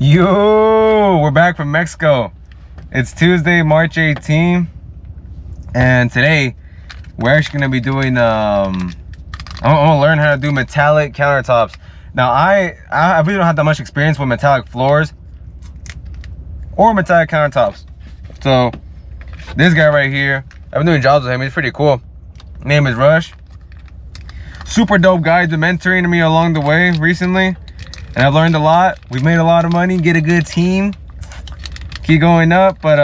Yo, we're back from Mexico. It's Tuesday, March 18th, and today we're actually gonna be doing I'm gonna learn how to do metallic countertops. Now I really don't have that much experience with metallic floors or metallic countertops. So this guy right here, I've been doing jobs with him. He's pretty cool. Name is Rush. Super dope guy. He's been mentoring me along the way recently, and I've learned a lot. We've made a lot of money, get a good team, keep going up. But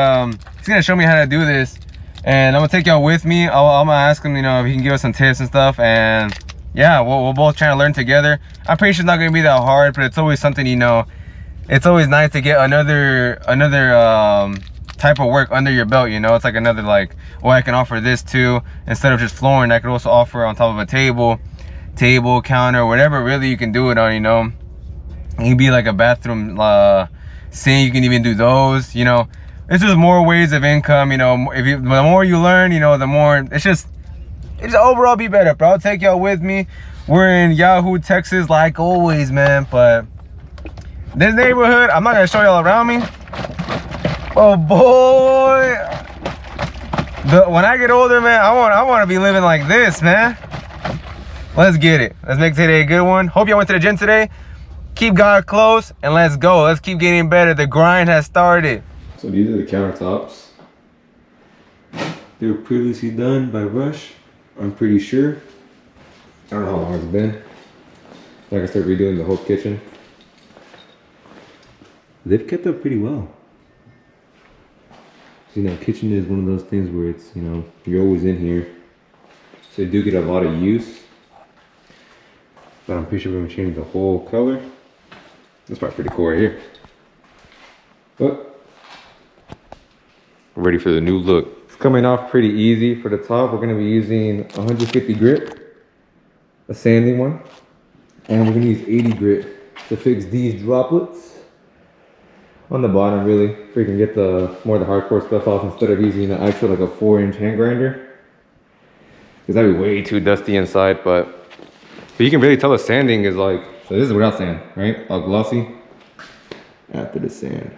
he's gonna show me how to do this, and I'm gonna take y'all with me. I'm gonna ask him, you know, if he can give us some tips and stuff. And yeah, we'll both try to learn together. I'm pretty sure it's not gonna be that hard, but it's always something, you know. It's always nice to get another type of work under your belt, you know. It's like another, like, oh, I can offer this too. Instead of just flooring, I could also offer on top of a table, counter, whatever really you can do it on, you know. It can be like a bathroom sink. You can even do those, you know. It's just more ways of income, you know. The more you learn, you know, the more it's just overall be better. But I'll take y'all with me. We're in Yahoo, Texas, like always, man. But this neighborhood, I'm not gonna show y'all around me. Oh boy, when I get older, man, I want to be living like this, man. Let's get it. Let's make today a good one. Hope y'all went to the gym today. Keep God close and let's go. Let's keep getting better. The grind has started. So these are the countertops. They were previously done by Rush, I'm pretty sure. I don't know how long it's been. Like I started redoing the whole kitchen. They've kept up pretty well. You know, kitchen is one of those things where it's, you know, you're always in here, so you do get a lot of use. But I'm pretty sure we're gonna change the whole color. This part's pretty cool right here. But we're ready for the new look. It's coming off pretty easy. For the top, we're gonna be using 150 grit, a sanding one, and we're gonna use 80 grit to fix these droplets on the bottom, really, so you can get the more the hardcore stuff off instead of using an actual like a 4-inch hand grinder, because that'd be way too dusty inside. But you can really tell the sanding is like, so this is without sand, right? All glossy after the sand.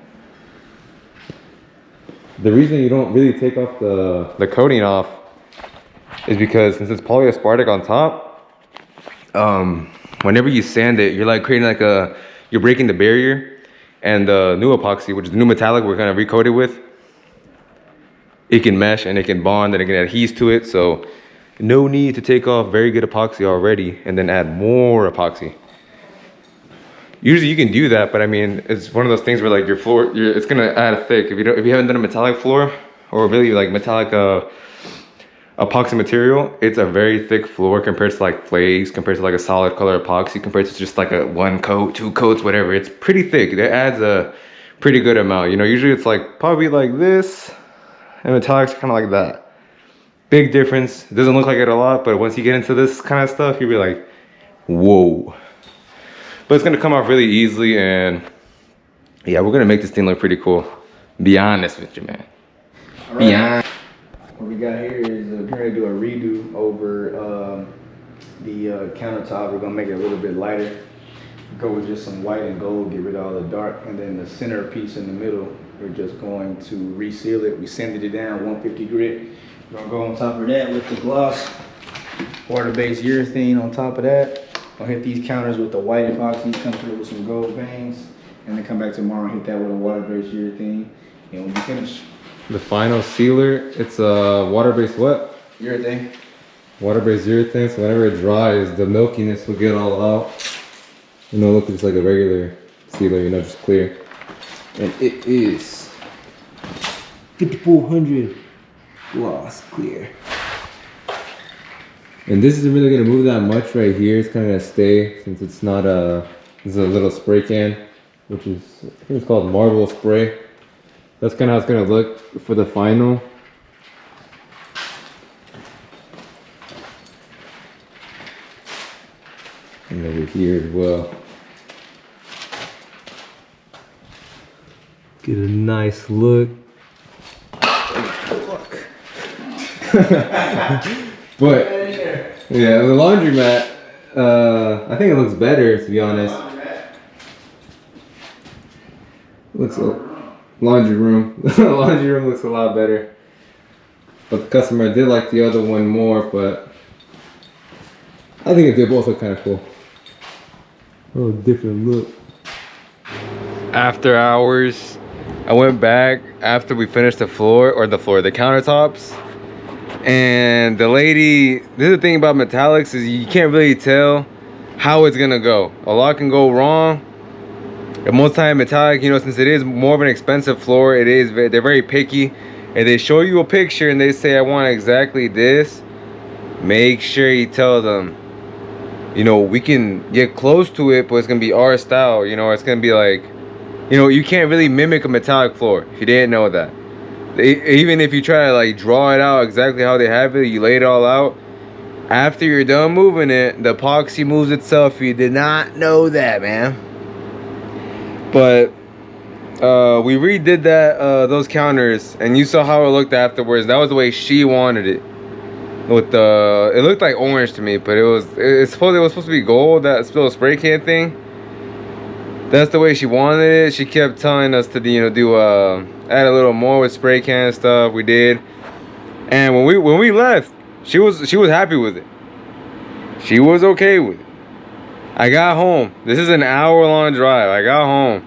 The reason you don't really take off the coating off is because since it's polyaspartic on top, whenever you sand it, you're like creating like you're breaking the barrier. And the new epoxy, which is the new metallic we're gonna recoat it with, it can mesh and it can bond and it can adhere to it. So no need to take off very good epoxy already and then add more epoxy. Usually you can do that, but I mean, it's one of those things where like your floor, it's gonna add thick. If you haven't done a metallic floor or really like metallic epoxy material, it's a very thick floor compared to like flakes, compared to like a solid color epoxy, compared to just like a 1 coat, 2 coats, whatever. It's pretty thick. It adds a pretty good amount. You know, usually it's like probably like this, and metallic's kind of like that. Big difference. It doesn't look like it a lot, but once you get into this kind of stuff, you'll be like, whoa. But it's gonna come off really easily, and yeah, we're gonna make this thing look pretty cool. Be honest with you, man. Be honest. What we got here is we're gonna do a redo over the countertop. We're gonna make it a little bit lighter. Go with just some white and gold, get rid of all the dark, and then the center piece in the middle, we're just going to reseal it. We sanded it down 150 grit. We're gonna go on top of that with the gloss, water-based urethane on top of that. I'll hit these counters with the white epoxy, come through with some gold veins, and then come back tomorrow and hit that with a water-based urethane, and we'll be finished. The final sealer, it's a water-based what? Urethane. Water-based urethane, so whenever it dries, the milkiness will get all out. You know, look, it's like a regular sealer, you know, just clear. And it is 5400 gloss clear. And this isn't really gonna move that much right here. It's kind of gonna stay, since it's not this is a little spray can, which is, I think it's called Marble Spray. That's kind of how it's gonna look for the final. And over here as well. Get a nice look. Look. But yeah, the laundromat, I think it looks better, to be honest. looks laundry room. Laundry room looks a lot better. But the customer did like the other one more, but I think they both look kind of cool. Oh, different look. After hours, I went back after we finished the countertops. And the lady, this is the thing about metallics, is you can't really tell how it's gonna go. A lot can go wrong. And most time metallic, you know, since it is more of an expensive floor, they're very picky. If they show you a picture and they say, I want exactly this, make sure you tell them, you know, we can get close to it, but it's gonna be our style. You know, it's gonna be like, you know, you can't really mimic a metallic floor if you didn't know that. Even if you try to like draw it out exactly how they have it, you lay it all out. After you're done moving it, the epoxy moves itself. You did not know that, man. But we redid those counters, and you saw how it looked afterwards. That was the way she wanted it. With it looked like orange to me, but it was supposed to be gold. That little spray can thing. That's the way she wanted it. She kept telling us to, you know, add a little more with spray can stuff. We did, and when we left, she was happy with it. She was okay with it. I got home. This is an hour-long drive. I got home.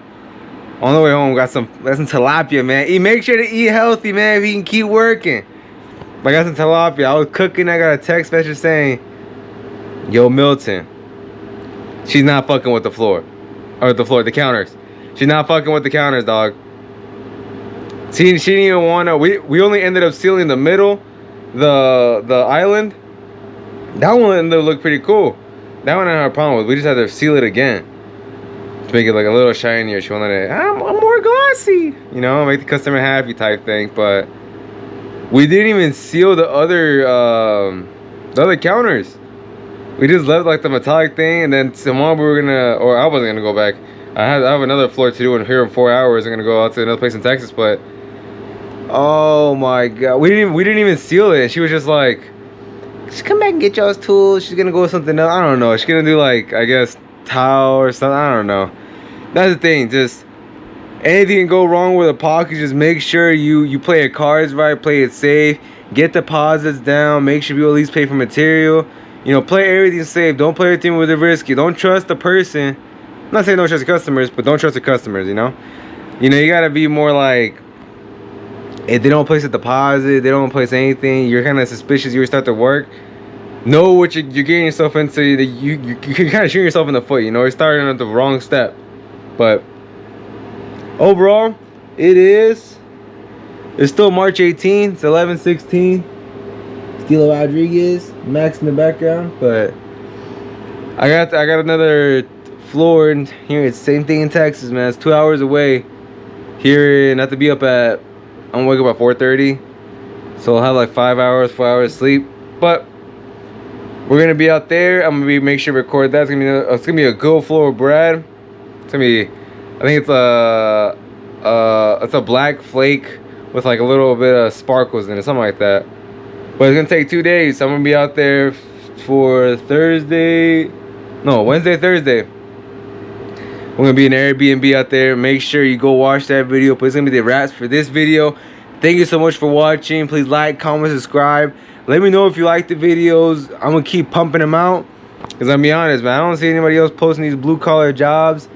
On the way home, got some tilapia, man. Make sure to eat healthy, man, if you can keep working. I got some tilapia. I was cooking. I got a text message saying, "Yo, Milton, she's not fucking with the floor, the counters. She's not fucking with the counters, dog. She didn't even wanna. We only ended up sealing the middle, the island. That one ended up look pretty cool. That one I had a problem with. We just had to seal it again to make it like a little shinier. She wanted it. I'm more glossy, you know, make the customer happy type thing. But we didn't even seal the other counters. We just left like the metallic thing, and then tomorrow we were gonna, or I wasn't gonna go back. I have another floor to do here in 4 hours. I'm gonna go out to another place in Texas, but oh my god, we didn't even seal it. And she was just like, just come back and get y'all's tools. She's gonna go with something else. I don't know. She's gonna do like, I guess, towel or something. I don't know. That's the thing. Just anything can go wrong with a pocket. Just make sure you play your cards right, play it safe, get deposits down, make sure you at least pay for material. You know, play everything safe. Don't play everything with the risky. Don't trust the person. I'm not saying don't trust the customers, but don't trust the customers, you know? You know, you gotta be more like, if they don't place a deposit, they don't place anything, you're kind of suspicious, you start to work, know what you're getting yourself into. You can kind of shoot yourself in the foot, you know? You're starting at the wrong step. But overall, it's still March 18th. It's 11/16. Stilo Rodriguez, Max in the background. But I got another floor in here. It's the same thing in Texas, man. It's 2 hours away. Here, and I have to be up at, I'm gonna wake up at 4:30. So I'll have like 4 hours sleep. But we're gonna be out there. I'm gonna make sure to record that. It's gonna be a good floor with Brad. It's gonna be, I think it's a black flake with like a little bit of sparkles in it, something like that. But it's gonna take 2 days. So I'm gonna be out there for Thursday. No, Wednesday, Thursday. We're gonna be in Airbnb out there. Make sure you go watch that video. But it's gonna be the wraps for this video. Thank you so much for watching. Please like, comment, subscribe. Let me know if you like the videos. I'm gonna keep pumping them out. Cause I'll be honest, man, I don't see anybody else posting these blue collar jobs.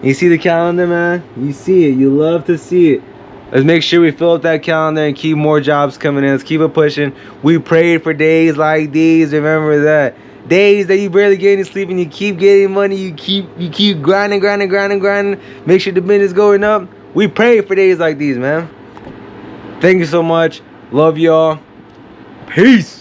You see the calendar, man? You see it. You love to see it. Let's make sure we fill up that calendar and keep more jobs coming in. Let's keep it pushing. We prayed for days like these. Remember that. Days that you barely get any sleep and you keep getting money. You keep grinding. Make sure the business going up. We pray for days like these, man. Thank you so much. Love y'all. Peace.